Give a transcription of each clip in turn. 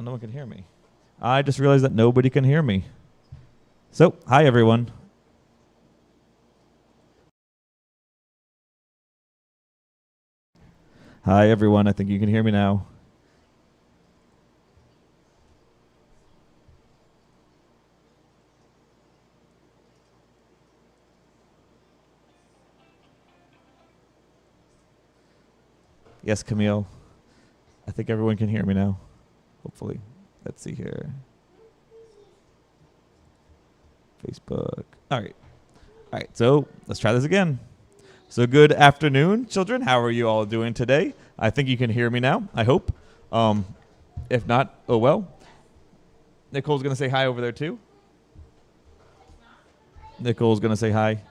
No one can hear me. I just realized that nobody can hear me. So, hi everyone. Hi everyone. I think you can hear me now. Yes, Camille. I think everyone can hear me now. Hopefully. Let's see here. Facebook. All right. All right. So let's try this again. So good afternoon, children. How are you all doing today? I think you can hear me now, I hope. If not, oh well. Nicole's going to say hi over there too. Nicole's going to say hi.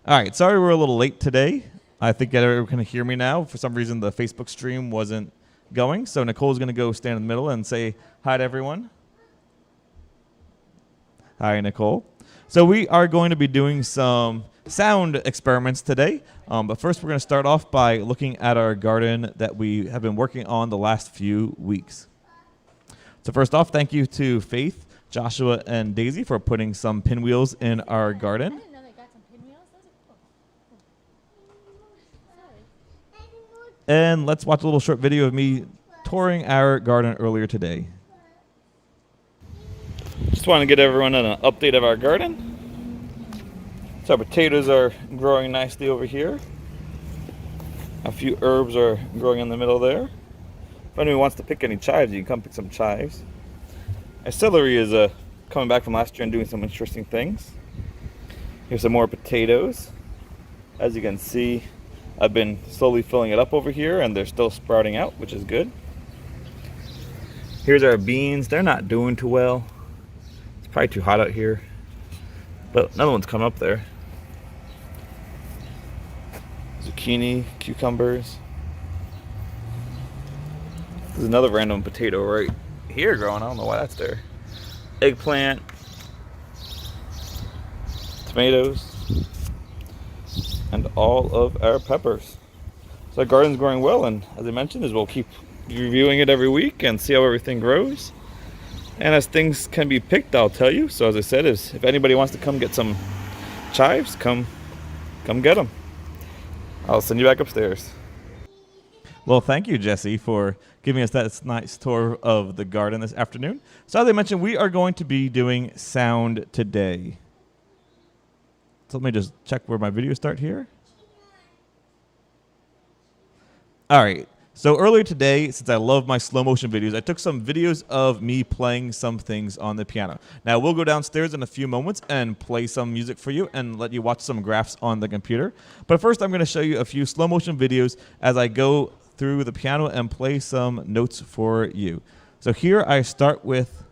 All right, sorry we're a little late today. I think everyone can hear me now. For some reason, the Facebook stream wasn't going, so Nicole's going to go stand in the middle and say hi to everyone. Hi, Nicole. So we are going to be doing some sound experiments today, but first we're going to start off by looking at our garden that we have been working on the last few weeks. So first off, thank you to Faith, Joshua, and Daisy for putting some pinwheels in our garden. And let's watch a little short video of me touring our garden earlier today. Just want to get everyone an update of our garden. So our potatoes are growing nicely over here. A few herbs are growing in the middle there. If anyone wants to pick any chives, you can come pick some chives. Our celery is coming back from last year and doing some interesting things. Here's some more potatoes. As you can see, I've been slowly filling it up over here and they're still sprouting out, which is good. Here's our beans. They're not doing too well. It's probably too hot out here, but another one's come up there. Zucchini, cucumbers. There's another random potato right here growing. I don't know why that's there. Eggplant, tomatoes, and all of our peppers. So our garden's growing well, and as I mentioned, we'll keep reviewing it every week and see how everything grows. And as things can be picked, I'll tell you. So as I said, if anybody wants to come get some chives, come get them. I'll send you back upstairs. Well, thank you, Jesse, for giving us that nice tour of the garden this afternoon. So as I mentioned, we are going to be doing sound today. So let me just check where my videos start here. All right. So earlier today, since I love my slow motion videos, I took some videos of me playing some things on the piano. Now we'll go downstairs in a few moments and play some music for you and let you watch some graphs on the computer. But first, I'm going to show you a few slow motion videos as I go through the piano and play some notes for you. So here I start with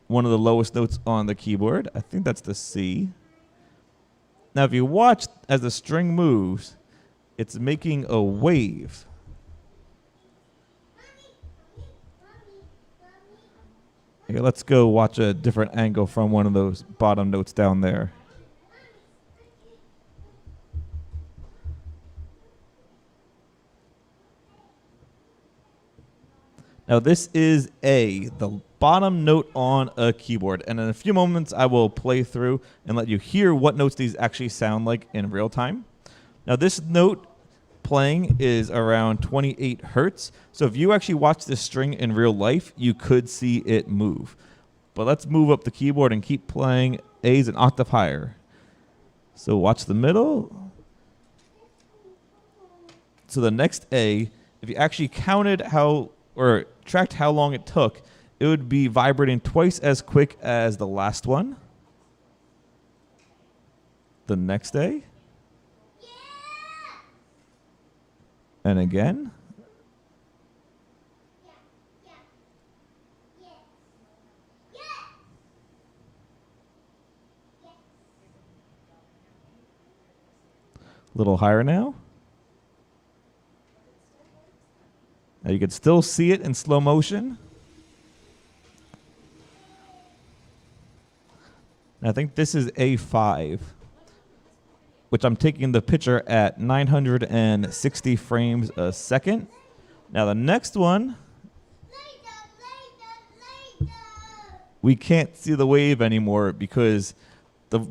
one of the lowest notes on the keyboard. I think that's the C. Now, if you watch as the string moves, it's making a wave. Here, let's go watch a different angle from one of those bottom notes down there. Now, this is A, the bottom note on a keyboard. And in a few moments, I will play through and let you hear what notes these actually sound like in real time. Now, this note playing is around 28 hertz. So if you actually watch this string in real life, you could see it move. But let's move up the keyboard and keep playing A's an octave higher. So watch the middle. So the next A, if you actually counted or tracked how long it took, it would be vibrating twice as quick as the last one. The next A. And again. A little higher now. Now you can still see it in slow motion. And I think this is A5, which I'm taking the picture at 960 frames a second. Now the next one, we can't see the wave anymore because the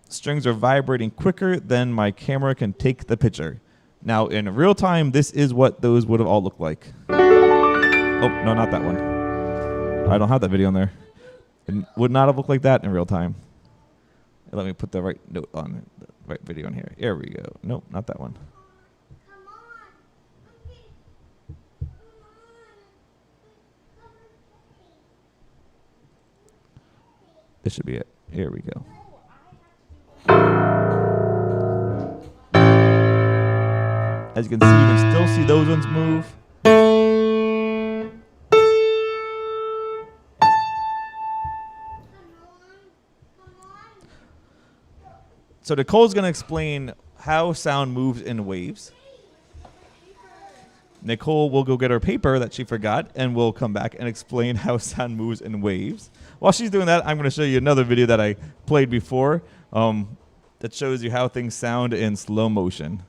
strings are vibrating quicker than my camera can take the picture. Now, in real time, this is what those would have all looked like. Oh, no, not that one. I don't have that video on there. It would not have looked like that in real time. Let me put the right note on, the right video on here. Here we go. Nope, not that one. This should be it. Here we go. As you can still see those ones move. So Nicole's going to explain how sound moves in waves. Nicole will go get her paper that she forgot, and we'll come back and explain how sound moves in waves. While she's doing that, I'm going to show you another video that I played before that shows you how things sound in slow motion.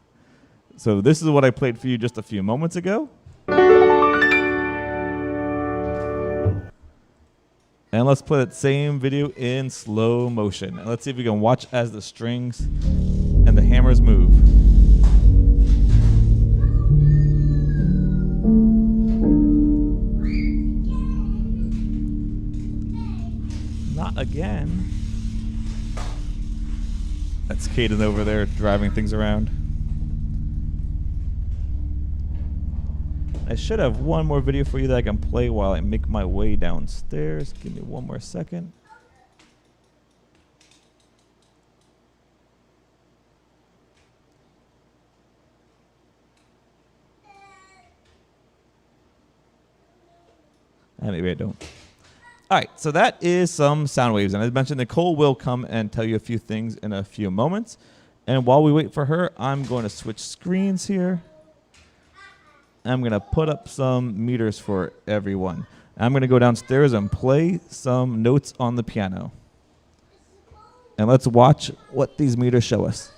So this is what I played for you just a few moments ago. And let's play that same video in slow motion. And let's see if we can watch as the strings and the hammers move. not again. That's Caden over there driving things around. I should have one more video for you that I can play while I make my way downstairs. Give me one more second. Maybe I don't. All right, so that is some sound waves. And as mentioned, Nicole will come and tell you a few things in a few moments. And while we wait for her, I'm going to switch screens here. I'm going to put up some meters for everyone. I'm going to go downstairs and play some notes on the piano. And let's watch what these meters show us.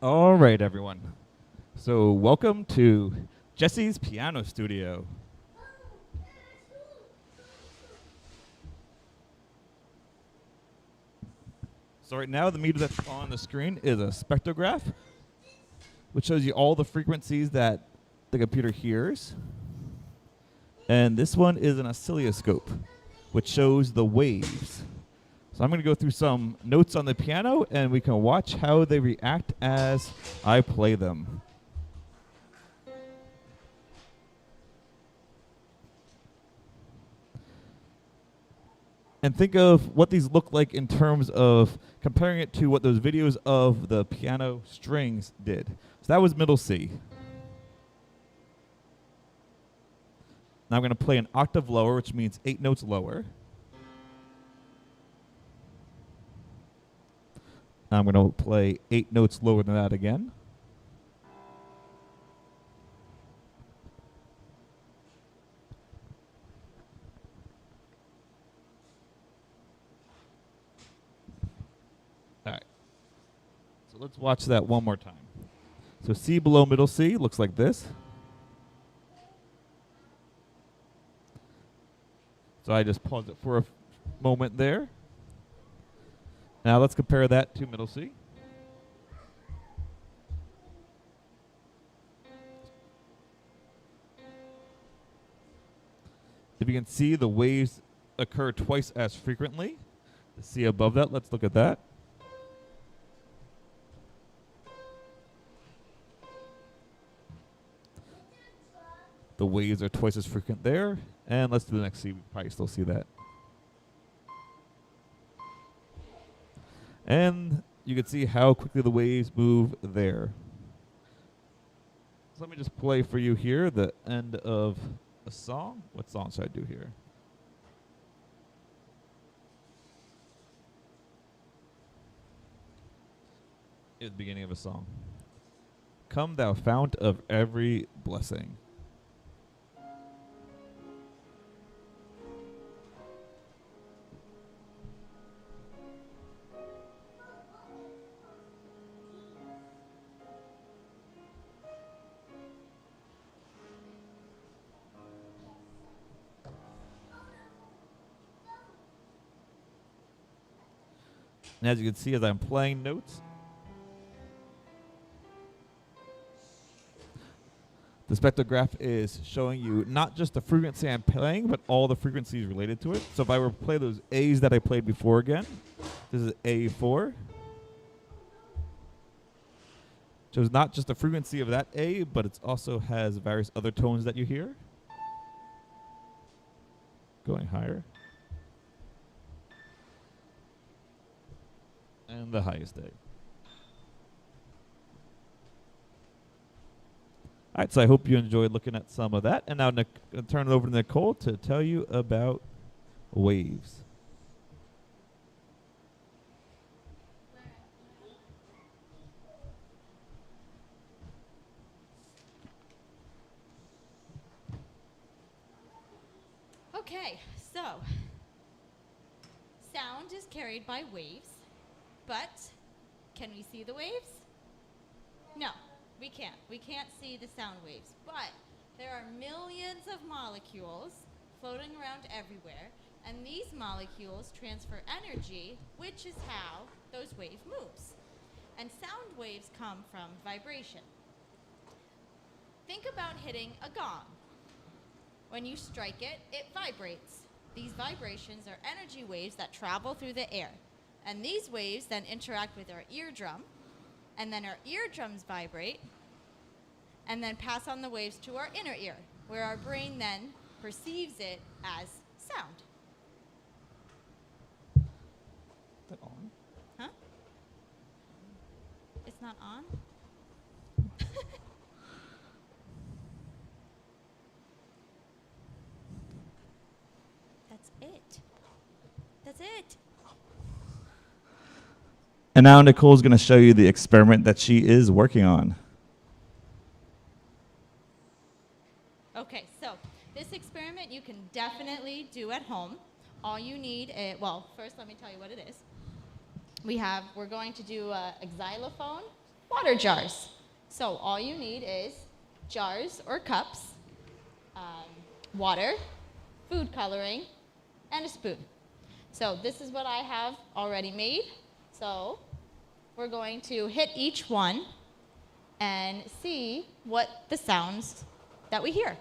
All right, everyone. So welcome to Jesse's Piano Studio. So right now, the meter that's on the screen is a spectrograph, which shows you all the frequencies that the computer hears. And this one is an oscilloscope, which shows the waves. So I'm going to go through some notes on the piano, and we can watch how they react as I play them. And think of what these look like in terms of comparing it to what those videos of the piano strings did. So that was middle C. Now I'm going to play an octave lower, which means 8 notes lower. I'm going to play 8 notes lower than that again. All right. So let's watch that one more time. So C below middle C looks like this. So I just paused it for a moment there. Now let's compare that to middle C. If you can see, the waves occur twice as frequently. The C above that, let's look at that. The waves are twice as frequent there. And let's do the next C. We probably still see that. And you can see how quickly the waves move there. So let me just play for you here the end of a song. What song should I do here? At the beginning of a song. Come thou fount of every blessing. And as you can see, as I'm playing notes, the spectrograph is showing you not just the frequency I'm playing, but all the frequencies related to it. So if I were to play those A's that I played before again, this is A4. Shows not just the frequency of that A, but it also has various other tones that you hear. Going higher. And the highest A. All right, so I hope you enjoyed looking at some of that. And now I'll turn it over to Nicole to tell you about waves. Okay, so sound is carried by waves, but can we see the waves? No, we can't. We can't see the sound waves. But there are millions of molecules floating around everywhere, and these molecules transfer energy, which is how those waves moves. And sound waves come from vibration. Think about hitting a gong. When you strike it, it vibrates. These vibrations are energy waves that travel through the air. And these waves then interact with our eardrum, and then our eardrums vibrate, and then pass on the waves to our inner ear, where our brain then perceives it as sound. Is that on? Huh? It's not on? That's it. That's it. And now Nicole's going to show you the experiment that she is working on. Okay, so this experiment you can definitely do at home. All you need is, well, first let me tell you what it is. We're going to do a xylophone water jars. So all you need is jars or cups, water, food coloring, and a spoon. So this is what I have already made. So we're going to hit each one and see what the sounds that we hear.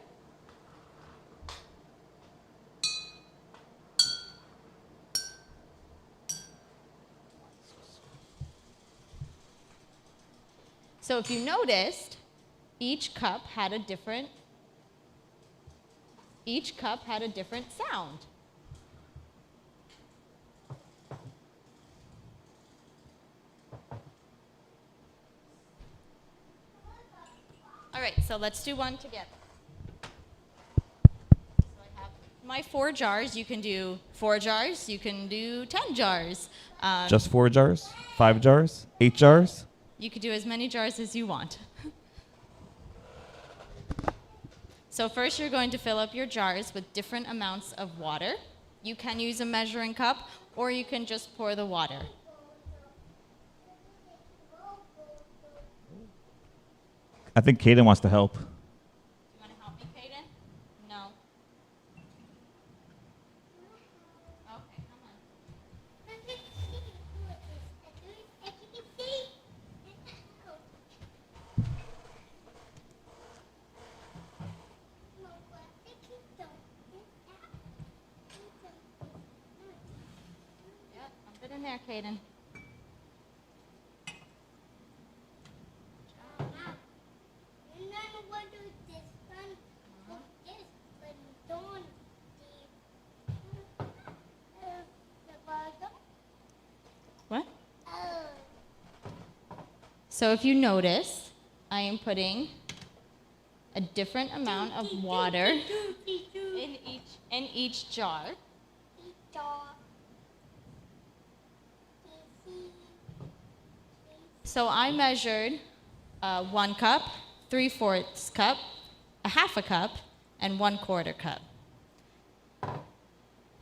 So if you noticed, each cup had a different sound. All right, so let's do one together. So I have my 4 jars. You can do 4 jars. You can do 10 jars. Just 4 jars? 5 jars? 8 jars? You could do as many jars as you want. So first you're going to fill up your jars with different amounts of water. You can use a measuring cup, or you can just pour the water. I think Kaden wants to help. Do you want to help me, Kaden? No. Okay, come on. Yep, dump it in there, Kaden. What? So if you notice, I am putting a different amount of water in each jar. So I measured 1 cup, 3/4 cup, a half a cup, and 1/4 cup.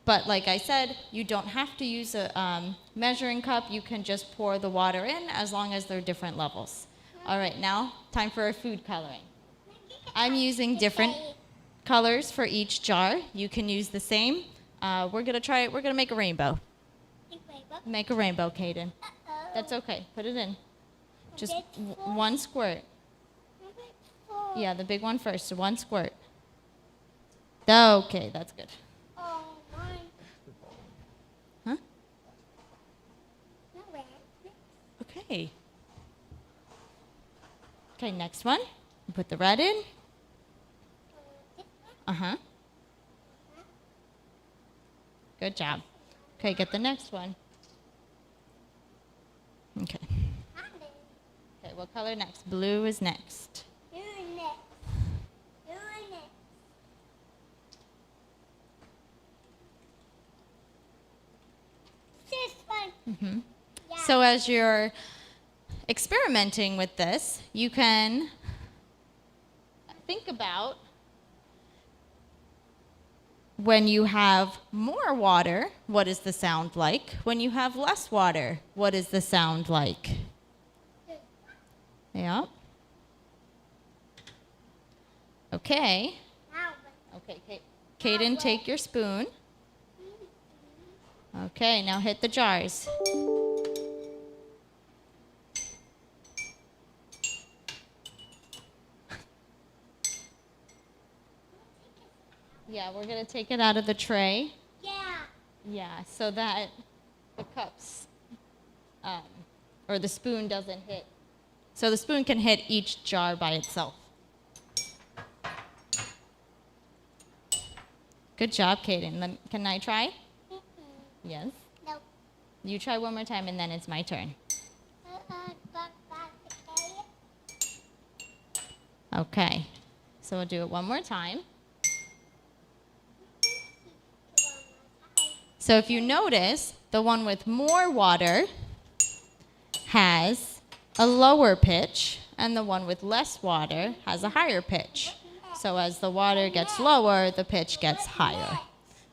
But like I said, you don't have to use a measuring cup. You can just pour the water in as long as they're different levels. All right, now time for our food coloring. I'm using different colors for each jar. You can use the same. We're gonna make a rainbow. Make a rainbow, Kaden. That's okay. Put it in. Just 1 squirt. Yeah, the big one first. So 1 squirt. Okay, that's good. Huh? Okay. Okay, next one. Put the red in. Uh-huh. Good job. Okay, get the next one. Okay. Okay, what color next? Blue is next. Mm-hmm. Yeah. So as you're experimenting with this, you can think about when you have more water, what is the sound like? When you have less water, what is the sound like? Yeah. Okay. Okay, Kaden, take your spoon. Okay, now hit the jars. Yeah, we're going to take it out of the tray. Yeah, so that the cups or the spoon doesn't hit. So the spoon can hit each jar by itself. Good job, Kaden. Can I try? Yes? Nope. You try one more time and then it's my turn. Okay, so we'll do it one more time. So if you notice, the one with more water has a lower pitch, and the one with less water has a higher pitch. So as the water gets lower, the pitch gets higher.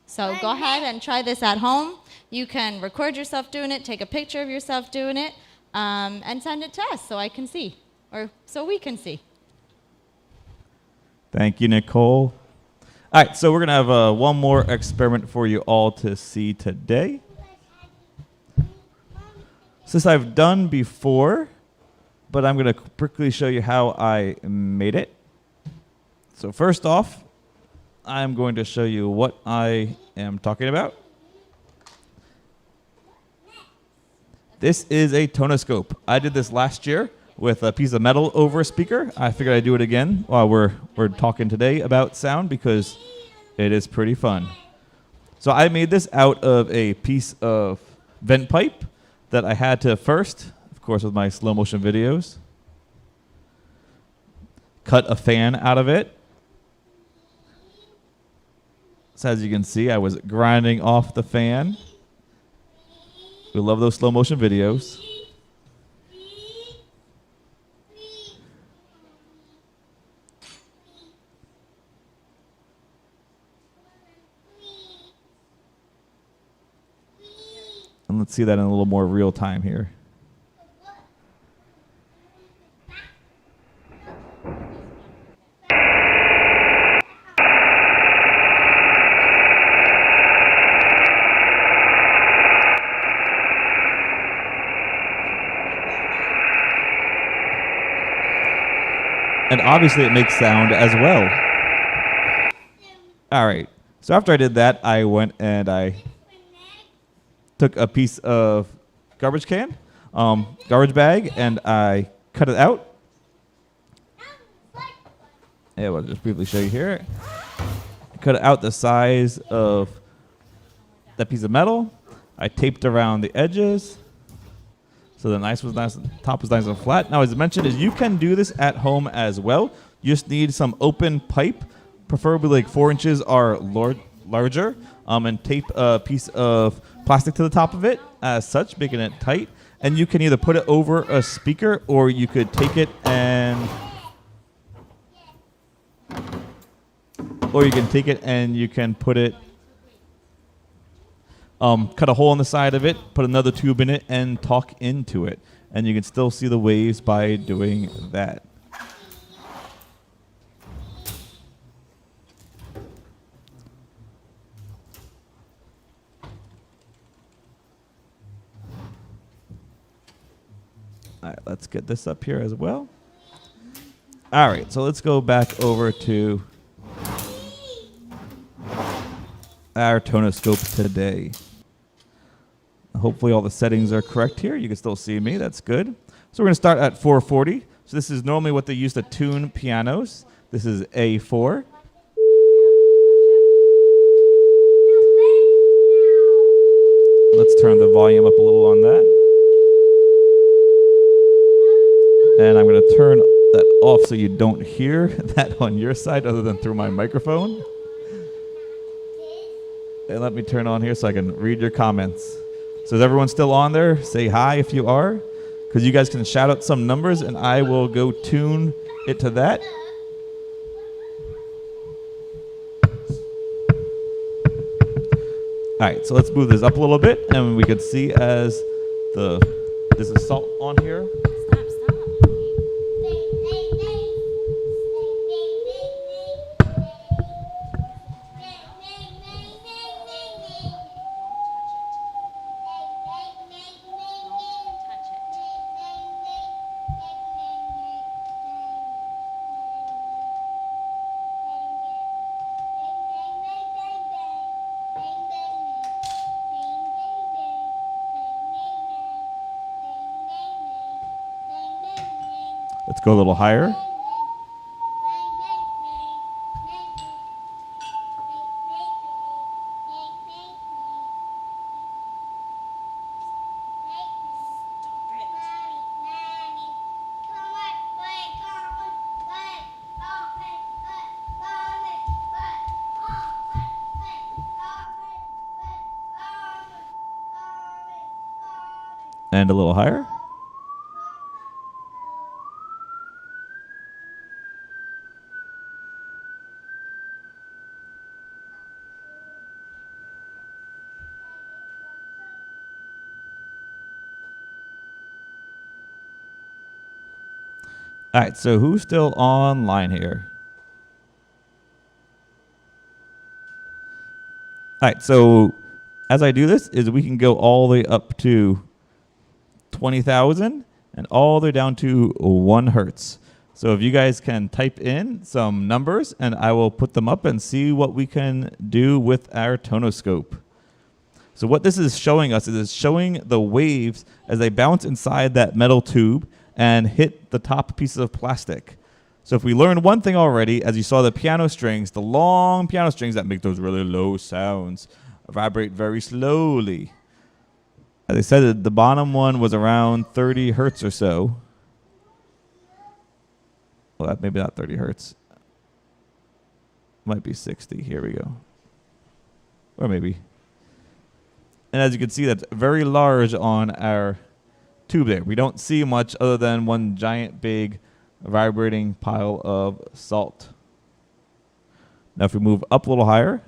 So go ahead and try this at home. You can record yourself doing it, take a picture of yourself doing it, and send it to us so I can see, or so we can see. Thank you, Nicole. All right, so we're going to have one more experiment for you all to see today. This I've done before, but I'm going to quickly show you how I made it. So first off, I'm going to show you what I am talking about. This is a tonoscope. I did this last year with a piece of metal over a speaker. I figured I'd do it again while we're talking today about sound because it is pretty fun. So I made this out of a piece of vent pipe that I had to first, of course with my slow motion videos, cut a fan out of it. So as you can see, I was grinding off the fan. We love those slow motion videos. And let's see that in a little more real time here. And obviously it makes sound as well. All right. So after I did that, I went and I took a piece of garbage bag, and I cut it out. Yeah, I'll just briefly show you here. I cut it out the size of that piece of metal. I taped around the edges. So the top was nice and flat. Now, as I mentioned, is you can do this at home as well. You just need some open pipe, preferably like 4 inches or larger, and tape a piece of plastic to the top of it as such, making it tight. And you can either put it over a speaker, or you could take it and you can put it, cut a hole in the side of it, put another tube in it, and talk into it. And you can still see the waves by doing that. All right, let's get this up here as well. All right, so let's go back over to our tonoscope today. Hopefully all the settings are correct here. You can still see me. That's good. So we're going to start at 440. So this is normally what they use to tune pianos. This is A4. Let's turn the volume up a little on that. And I'm going to turn that off so you don't hear that on your side other than through my microphone. And let me turn on here so I can read your comments. So is everyone still on there? Say hi if you are, because you guys can shout out some numbers and I will go tune it to that. All right, so let's move this up a little bit, and we can see as there's a salt on here. Stop. Let's go a little higher. And a little higher. All right, so who's still online here? All right, so as I do this, is we can go all the way up to 20,000 and all the way down to 1 hertz. So if you guys can type in some numbers, and I will put them up and see what we can do with our tonoscope. So what this is showing us is it's showing the waves as they bounce inside that metal tube and hit the top pieces of plastic. So if we learned one thing already, as you saw the piano strings, the long piano strings that make those really low sounds vibrate very slowly. As I said, the bottom one was around 30 hertz or so. Well, maybe not 30 hertz. Might be 60. Here we go. Or maybe. And as you can see, that's very large on our tube there. We don't see much other than one giant big vibrating pile of salt. Now if we move up a little higher,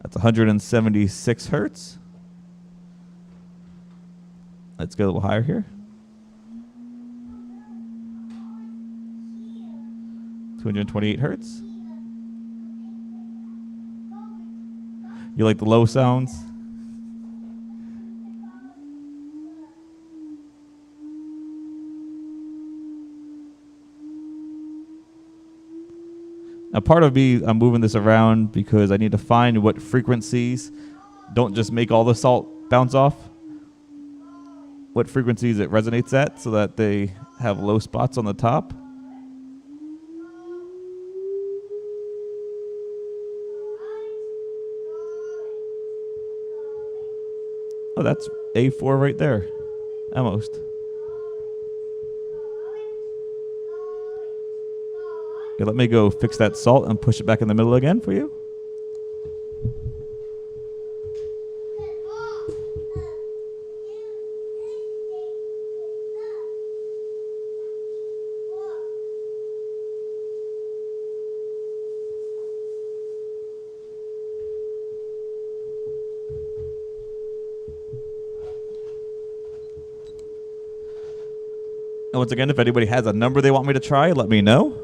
that's 176 hertz. Let's go a little higher here. 228 hertz. You like the low sounds? Now part of me, I'm moving this around because I need to find what frequencies don't just make all the salt bounce off. What frequencies it resonates at so that they have low spots on the top. Oh, that's A4 right there. Almost. Okay, let me go fix that salt and push it back in the middle again for you. And once again, if anybody has a number they want me to try, let me know.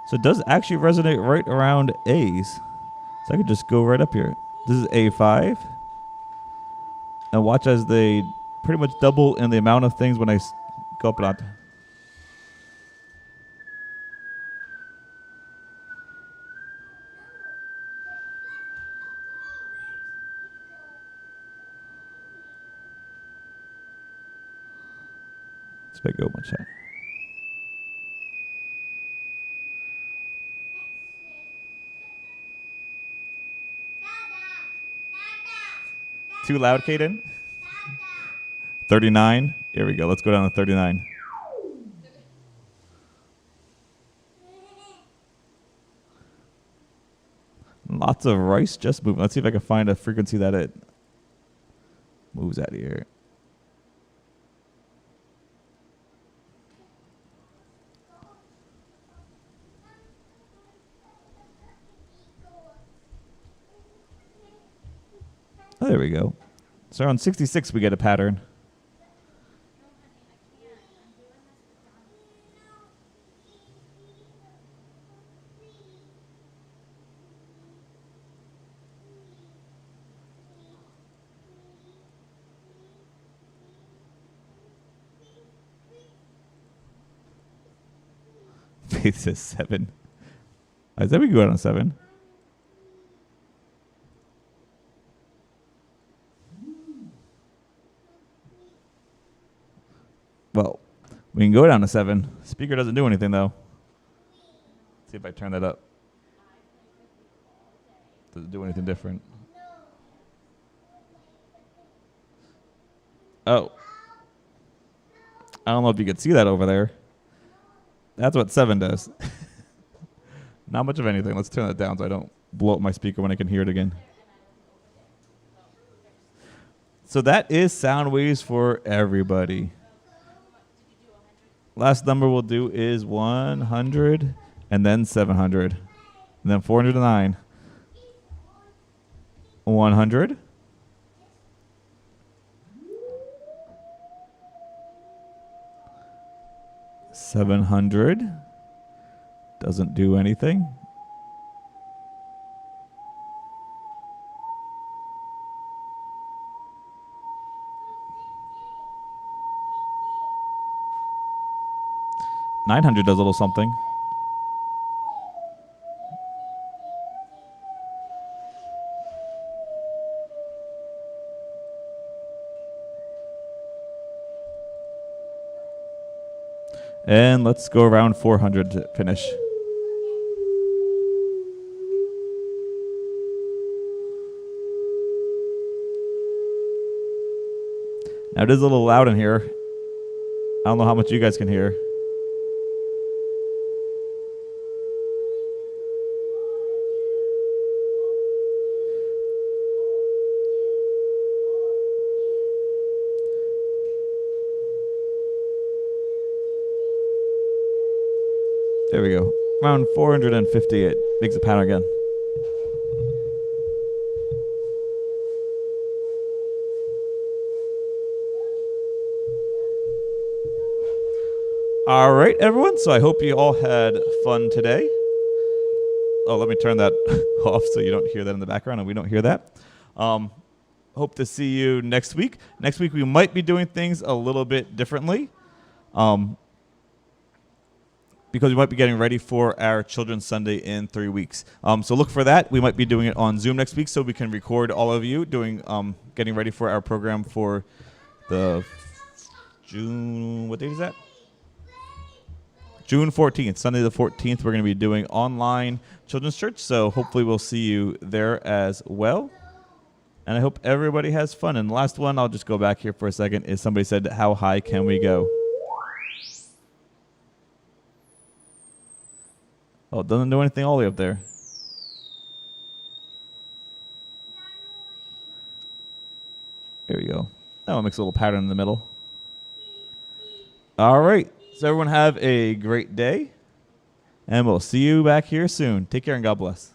So it does actually resonate right around A's. So I could just go right up here. This is A5. And watch as they pretty much double in the amount of things when I go up and out. Let's make it go much higher. Too loud, Kaden? 39. Here we go. Let's go down to 39. Lots of rice just moving. Let's see if I can find a frequency that it moves out of here. Oh, there we go. So around 66 we get a pattern. Faith says 7. I said we could go out on 7. Well, we can go down to 7. Speaker doesn't do anything, though. Let's see if I turn that up. Does it do anything different? Oh. I don't know if you could see that over there. That's what 7 does. Not much of anything. Let's turn that down so I don't blow up my speaker when I can hear it again. So that is sound waves for everybody. Last number we'll do is 100 and then 700 and then 409. 100. 700. Doesn't do anything. $900 does a little something. And let's go around 400 to finish. Now it is a little loud in here. I don't know how much you guys can hear. There we go. Around 458. Makes a pattern again. All right, everyone. So I hope you all had fun today. Oh, let me turn that off so you don't hear that in the background and we don't hear that. Hope to see you next week. Next week we might be doing things a little bit differently. Because we might be getting ready for our Children's Sunday in 3 weeks. So look for that. We might be doing it on Zoom next week so we can record all of you doing getting ready for our program for the June, what date is that? June 14th, Sunday the 14th. We're going to be doing online Children's Church, so hopefully we'll see you there as well. And I hope everybody has fun. And the last one, I'll just go back here for a second, is somebody said, how high can we go? Oh, it doesn't do anything all the way up there. There we go. That one makes a little pattern in the middle. All right. So everyone have a great day. And we'll see you back here soon. Take care and God bless.